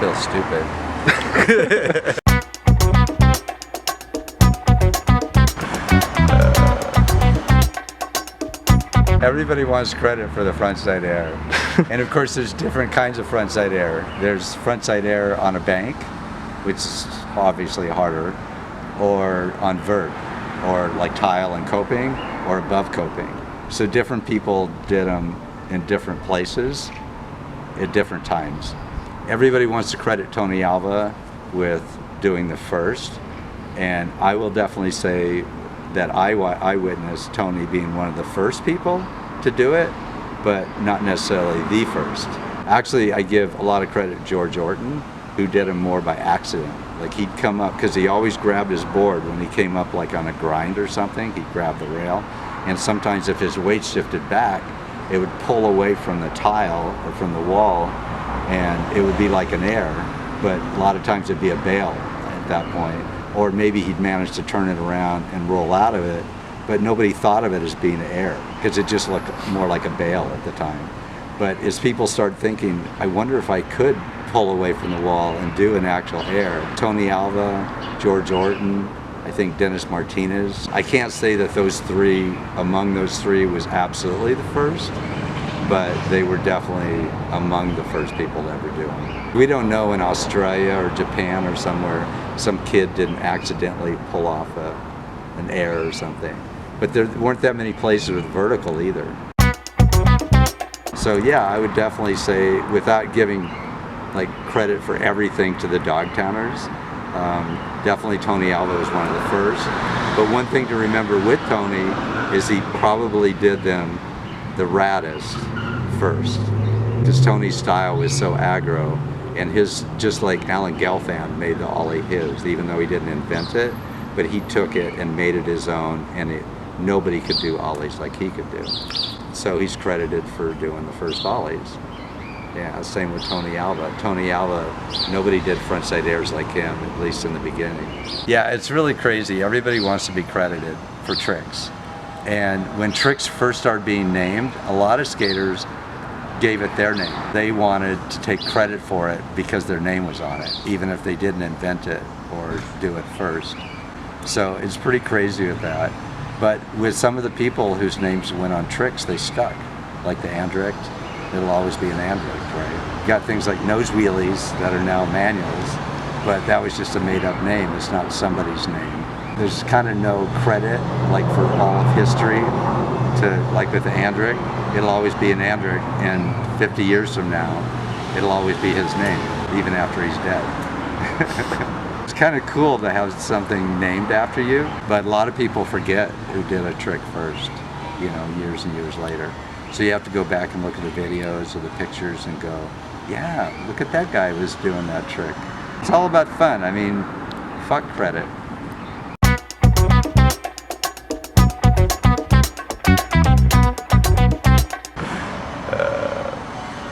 feel stupid. Everybody wants credit for the frontside air. And of course there's different kinds of frontside air. There's frontside air on a bank, which is obviously harder, or on vert, or like tile and coping, or above coping. So different people did them in different places at different times. Everybody wants to credit Tony Alva with doing the first, and I will definitely say that I witnessed Tony being one of the first people to do it, but not necessarily the first. Actually, I give a lot of credit to George Orton, who did him more by accident. Like he'd come up, because he always grabbed his board when he came up like on a grind or something, he'd grab the rail, and sometimes if his weight shifted back, it would pull away from the tile or from the wall, and it would be like an air, but a lot of times it'd be a bail at that point. Or maybe he'd manage to turn it around and roll out of it, but nobody thought of it as being air, because it just looked more like a bail at the time. But as people start thinking, I wonder if I could pull away from the wall and do an actual air. Tony Alva, George Orton, I think Dennis Martinez. I can't say that those three, among those three, was absolutely the first, but they were definitely among the first people to ever do it. We don't know in Australia or Japan or somewhere some kid didn't accidentally pull off an air or something. But there weren't that many places with vertical either. So yeah, I would definitely say, without giving like credit for everything to the Dogtowners, definitely Tony Alva was one of the first. But one thing to remember with Tony is he probably did them the raddest first, because Tony's style was so aggro, and his, just like Alan Gelfand made the ollie his, even though he didn't invent it, but he took it and made it his own, and nobody could do ollies like he could do. So he's credited for doing the first ollies. Yeah, same with Tony Alva. Tony Alva, nobody did frontside airs like him, at least in the beginning. Yeah, it's really crazy. Everybody wants to be credited for tricks. And when tricks first started being named, a lot of skaters gave it their name. They wanted to take credit for it because their name was on it, even if they didn't invent it or do it first. So it's pretty crazy with that. But with some of the people whose names went on tricks, they stuck. Like the Andricht, it'll always be an Andricht, right? You got things like nose wheelies that are now manuals, but that was just a made-up name. It's not somebody's name. There's kind of no credit, like for all of history, to, like with the Andricht, it'll always be an Andricht, and 50 years from now, it'll always be his name, even after he's dead. It's kind of cool to have something named after you, but a lot of people forget who did a trick first, you know, years and years later. So you have to go back and look at the videos or the pictures and go, yeah, look at that guy who was doing that trick. It's all about fun. I mean, fuck credit.